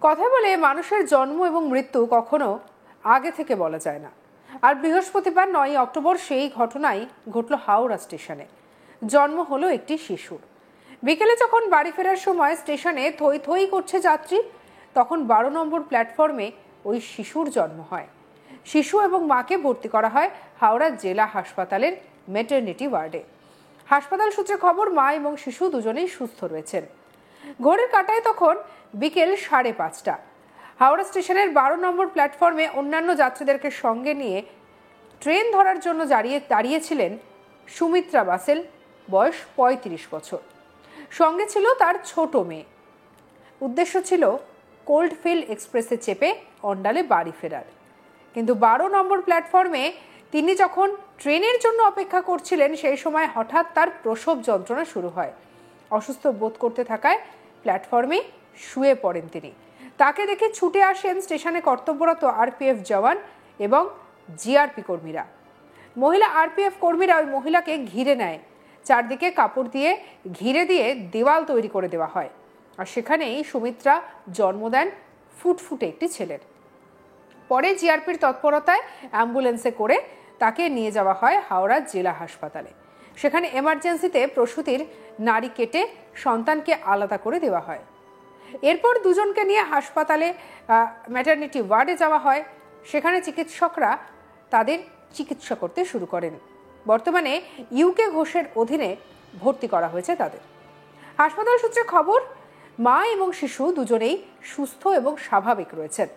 কথা বলে মানুষের জন্ম এবং মৃত্যু কখনো আগে থেকে বলা যায় না। আর বৃহস্পতিবার 9 অক্টোবর সেই ঘটনাই ঘটল হাওড়া স্টেশনে। জন্ম হলো একটি শিশুর। বিকেলে যখন বাড়ি ফেরার সময় স্টেশনে থই থই করছে যাত্রী, তখন 12 নম্বর প্ল্যাটফর্মে ওই শিশুর জন্ম হয়। শিশু এবং মাকে ভর্তি করা হয় হাওড়া জেলা হাসপাতালের ম্যাটারনিটি ওয়ার্ডে। হাসপাতাল সূত্রে খবর, মা এবং শিশু দুজনেই সুস্থ রয়েছেন। ঘড়ির কাঁটায় তখন বিকেল 5:30। হাওড়া স্টেশনের 12 নম্বর প্ল্যাটফর্মে অন্যান্য যাত্রীদেরকে সঙ্গে নিয়ে ট্রেন ধরার জন্য দাঁড়িয়েছিলেন সুমিত্রা বাসেল, বয়স 35 বছর। সঙ্গে ছিল তার ছোট মেয়ে। উদ্দেশ্য ছিল কোল্ডফিল্ড এক্সপ্রেসে চেপে অন্ডালে বাড়ি ফেরার। কিন্তু 12 নম্বর প্ল্যাটফর্মে তিনি যখন ট্রেনের জন্য অপেক্ষা করছিলেন, সেই সময় হঠাৎ তার প্রসব যন্ত্রণা শুরু হয়। অসুস্থ বোধ করতে থাকায় প্ল্যাটফর্মে শুয়ে পড়েন তিনি। তাকে দেখে ছুটে আসেন স্টেশনে কর্তব্যরত আরপিএফ জওয়ান এবং জিআরপি কর্মীরা। মহিলা আরপিএফ কর্মীরা ওই মহিলাকে ঘিরে নেয়। চারদিকে কাপড় দিয়ে ঘিরে দিয়ে দেওয়াল তৈরি করে দেওয়া হয়। আর সেখানেই সুমিত্রা জন্ম দেন ফুটফুটে একটি ছেলের। পরে জিআরপির তৎপরতায় অ্যাম্বুলেন্সে করে তাকে নিয়ে যাওয়া হয় হাওড়া জেলা হাসপাতালে। সেখানে এমার্জেন্সিতে প্রসূতির নাড়ি কেটে সন্তানকে আলাদা করে দেওয়া হয়। এরপর দুজনকে নিয়ে হাসপাতালে ম্যাটারনিটি ওয়ার্ডে যাওয়া হয়। সেখানে চিকিৎসকরা তাদের চিকিৎসা করতে শুরু করেন। বর্তমানে ইউকে ঘোষের অধীনে ভর্তি করা হয়েছে তাদের। হাসপাতাল সূত্রে খবর, মা এবং শিশু দুজনেই সুস্থ এবং স্বাভাবিক রয়েছেন।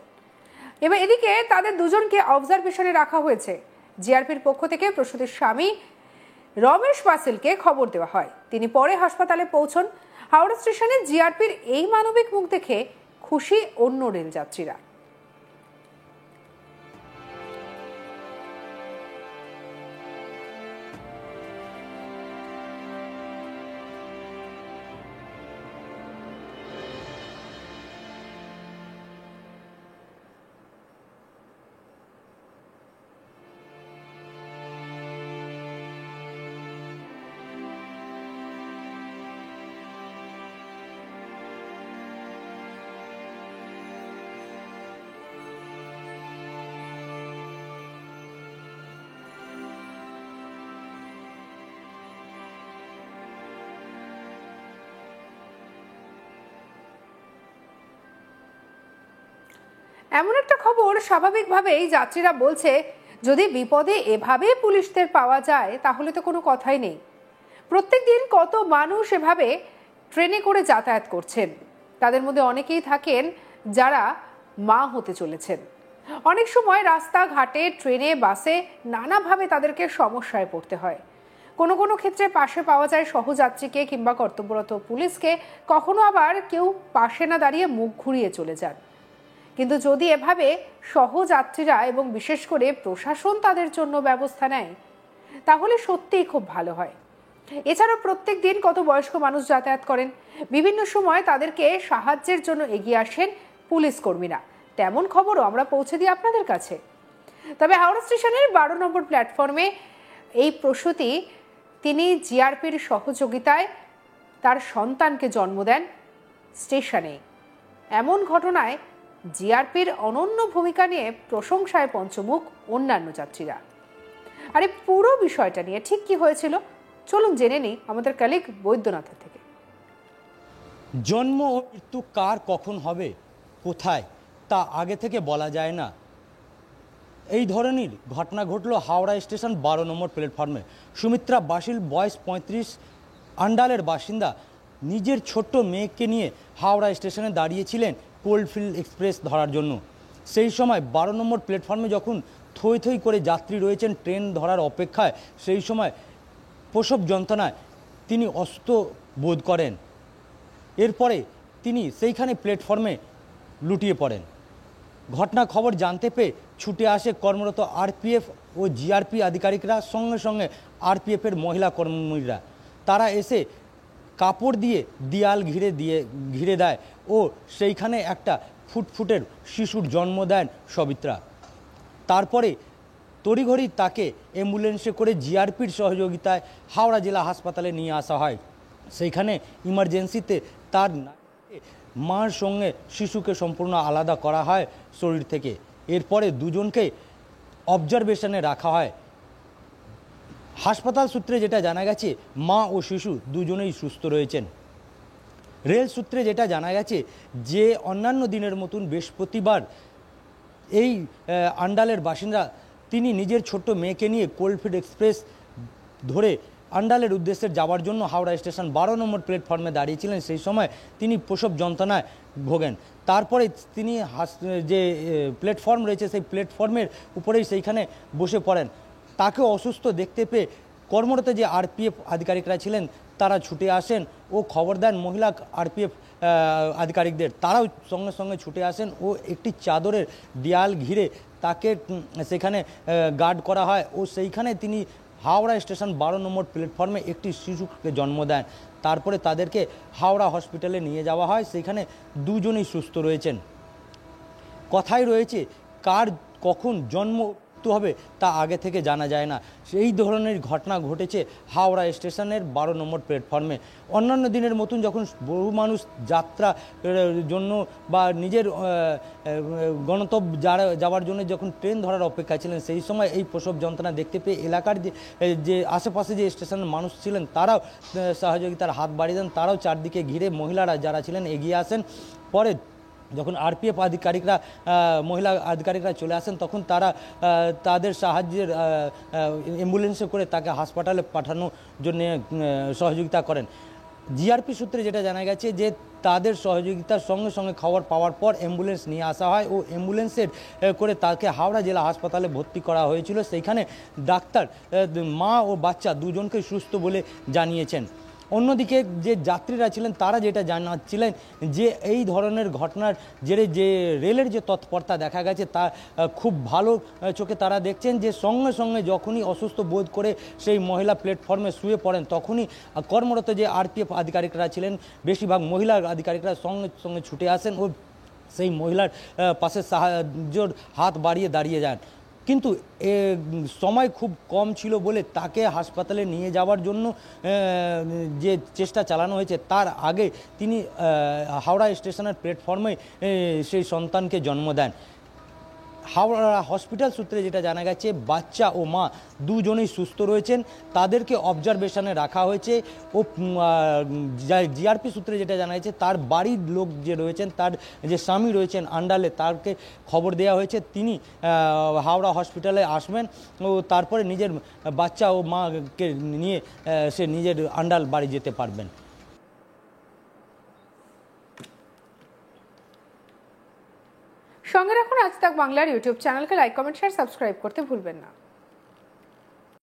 এবার এদিকে তাদের দুজনকে অবজারভেশনে রাখা হয়েছে। জিআরপির পক্ষ থেকে প্রসূতির স্বামী রমেশ বাসেলকে খবর দেওয়া হয়। তিনি পরে হাসপাতালে পৌঁছন। হাওড়া স্টেশনে জিআরপির এই মানবিক মুখ দেখে খুশি অন্য রেল যাত্রীরা। এমন একটা খবর, স্বাভাবিকভাবেই যাত্রীরা বলছে, যদি বিপদে এভাবে পুলিশদের পাওয়া যায় তাহলে তো কোনো কথাই নেই। প্রত্যেকদিন কত মানুষ এভাবে ট্রেনে করে যাতায়াত করছেন। তাদের মধ্যে অনেকেই থাকেন যারা মা হতে চলেছেন। অনেক সময় রাস্তাঘাটে, ট্রেনে, বাসে নানাভাবে তাদেরকে সমস্যায় পড়তে হয়। কোনো কোনো ক্ষেত্রে পাশে পাওয়া যায় সহযাত্রীকে কিংবা কর্তব্যরত পুলিশকে, কখনো আবার কেউ পাশে না দাঁড়িয়ে মুখ ঘুরিয়ে চলে যান। কিন্তু যদি এভাবে সহযাত্রীরা এবং বিশেষ করে প্রশাসন তাদের জন্য ব্যবস্থা নেয় তাহলে সত্যিই খুব ভালো হয়। এছাড়াও প্রত্যেক দিন কত বয়স্ক মানুষ যাতায়াত করেন। বিভিন্ন সময় তাদেরকে সাহায্যের জন্য এগিয়ে আসেন পুলিশ কর্মীরা। তেমন খবরও আমরা পৌঁছে দিই আপনাদের কাছে। তবে হাওড়া স্টেশনের 12 নম্বর প্ল্যাটফর্মে এই প্রসূতি, তিনি জিআরপির সহযোগিতায় তার সন্তানকে জন্ম দেন স্টেশনে। এমন ঘটনায় জিআরপির অনন্য ভূমিকা নিয়ে প্রশংসায় পঞ্চমুখ অন্যান্য যাত্রীরা। আর এই পুরো বিষয়টা নিয়ে ঠিক কি হয়েছিল চলুন জেনে নিই আমাদের কলিগ বৈদ্যনাথের থেকে। জন্ম ও মৃত্যু কার কখন হবে, কোথায়, তা আগে থেকে বলা যায় না। এই ধরনের ঘটনা ঘটল হাওড়া স্টেশন 12 নম্বর প্ল্যাটফর্মে। সুমিত্রা বাসিল, বয়স 35, আন্ডালের বাসিন্দা, নিজের ছোট্ট মেয়েকে নিয়ে হাওড়া স্টেশনে দাঁড়িয়েছিলেন কোল্ডফিল্ড এক্সপ্রেস ধরার জন্য। সেই সময় 12 নম্বর প্ল্যাটফর্মে যখন থই থই করে যাত্রী রয়েছেন ট্রেন ধরার অপেক্ষায়, সেই সময় প্রসব যন্ত্রণায় তিনি অসুস্থ বোধ করেন। এরপরে তিনি সেইখানে প্ল্যাটফর্মে লুটিয়ে পড়েন। ঘটনা খবর জানতে পেয়ে ছুটে আসে কর্মরত আরপিএফ ও জিআরপি আধিকারিকরা, সঙ্গে সঙ্গে আরপিএফের মহিলা কর্মীরা। তারা এসে কাপড় দিয়ে দেয়াল ঘিরে দেয় ও সেইখানে একটা ফুটফুটের শিশুর জন্ম দেন সবিত্রা। তারপরে তড়িঘড়ি তাকে অ্যাম্বুলেন্সে করে জিআরপির সহযোগিতায় হাওড়া জেলা হাসপাতালে নিয়ে আসা হয়। সেইখানে ইমার্জেন্সিতে তার মার সঙ্গে শিশুকে সম্পূর্ণ আলাদা করা হয় শরীর থেকে। এরপরে দুজনকে অবজারভেশনে রাখা হয়। হাসপাতাল সূত্রে যেটা জানা গেছে, মা ও শিশু দুজনেই সুস্থ রয়েছেন। রেল সূত্রে যেটা জানা গেছে যে অন্যান্য দিনের মতন বৃহস্পতিবার এই আন্ডালের বাসিন্দা তিনি নিজের ছোট্ট মেয়েকে নিয়ে কোলফিল্ড এক্সপ্রেস ধরে আন্ডালের উদ্দেশ্যে যাওয়ার জন্য হাওড়া স্টেশন 12 নম্বর প্ল্যাটফর্মে দাঁড়িয়েছিলেন। সেই সময় তিনি প্রসব যন্ত্রণায় ভোগেন। তারপরে তিনি যে প্ল্যাটফর্ম রয়েছে সেই প্ল্যাটফর্মের উপরেই সেইখানে বসে পড়েন। তাকে অসুস্থ দেখতে পেয়ে কর্মরত যে আরপিএফ আধিকারিকরা ছিলেন তারা ছুটে আসেন ও খবর দেন মহিলা আরপিএফ আধিকারিকদের। তারাও সঙ্গে সঙ্গে ছুটে আসেন ও একটি চাদরের দেয়াল ঘিরে তাকে সেখানে গার্ড করা হয় ও সেইখানে তিনি হাওড়া স্টেশন 12 নম্বর প্ল্যাটফর্মে একটি শিশুকে জন্ম দেন। তারপরে তাদেরকে হাওড়া হসপিটালে নিয়ে যাওয়া হয়, সেখানে দুজনেই সুস্থ রয়েছেন। কথাই রয়েছে কার কখন জন্ম হবে তা আগে থেকে জানা যায় না। সেই ধরনের ঘটনা ঘটেছে হাওড়া স্টেশনের 12 নম্বর প্ল্যাটফর্মে। অন্যান্য দিনের মতন যখন বহু মানুষ যাত্রা জন্য বা নিজের গন্তব্য যাওয়ার জন্য যখন ট্রেন ধরার অপেক্ষা ছিলেন, সেই সময় এই প্রসব যন্ত্রণা দেখতে পেয়ে এলাকার যে আশেপাশে যে স্টেশনের মানুষ ছিলেন তারাও সহযোগিতার হাত বাড়িয়ে দেন। তারাও চারদিকে ঘিরে মহিলারা যারা ছিলেন এগিয়ে আসেন। পরে যখন আরপিএফ আধিকারিকরা মহিলা আধিকারিকরা চলে আসেন তখন তারা তাদের সাহায্যের অ্যাম্বুলেন্সে করে তাকে হাসপাতালে পাঠানোর জন্য সহযোগিতা করেন। জিআরপি সূত্রে যেটা জানা গেছে যে তাদের সহযোগিতার সঙ্গে সঙ্গে খবর পাওয়ার পর অ্যাম্বুলেন্স নিয়ে আসা হয় ও অ্যাম্বুলেন্সের করে তাকে হাওড়া জেলা হাসপাতালে ভর্তি করা হয়েছিল। সেইখানে ডাক্তার মা ও বাচ্চা দুজনকে সুস্থ বলে জানিয়েছেন। অন্যদিকে যে যাত্রীরা ছিলেন তারা যেটা জানাচ্ছিলেন যে এই ধরনের ঘটনার জেরে যে রেলের যে তৎপরতা দেখা গেছে তা খুব ভালো চোখে তারা দেখছেন। যে সঙ্গে সঙ্গে যখনই অসুস্থ বোধ করে সেই মহিলা প্ল্যাটফর্মে শুয়ে পড়েন তখনই কর্মরত যে আরপিএফ আধিকারিকরা ছিলেন বেশিরভাগ মহিলা আধিকারিকরা সঙ্গে সঙ্গে ছুটে আসেন ও সেই মহিলার পাশে সাহায্যর হাত বাড়িয়ে দাঁড়িয়ে যান। কিন্তু সময় খুব কম ছিল বলে তাকে হাসপাতালে নিয়ে যাওয়ার জন্য যে চেষ্টা চালানো হয়েছে তার আগে তিনি হাওড়া স্টেশনের প্ল্যাটফর্মে সেই সন্তানকে জন্ম দেন। হাওড়া হসপিটাল সূত্রে যেটা জানা গেছে বাচ্চা ও মা দুজনেই সুস্থ রয়েছেন, তাদেরকে অবজারভেশনে রাখা হয়েছে ও জিআরপি সূত্রে যেটা জানা গেছে তার বাড়ির লোক যে রয়েছেন তার যে স্বামী রয়েছেন আন্ডালে তাকে খবর দেওয়া হয়েছে তিনি হাওড়া হসপিটালে আসবেন ও তারপরে নিজের বাচ্চা ও মাকে নিয়ে সে নিজের আন্ডাল বাড়ি যেতে পারবেন। সঙ্গে রাখুন আজ তাক বাংলার ইউটিউব চ্যানেলকে লাইক কমেন্ট শেয়ার সাবস্ক্রাইব করতে ভুলবেন না।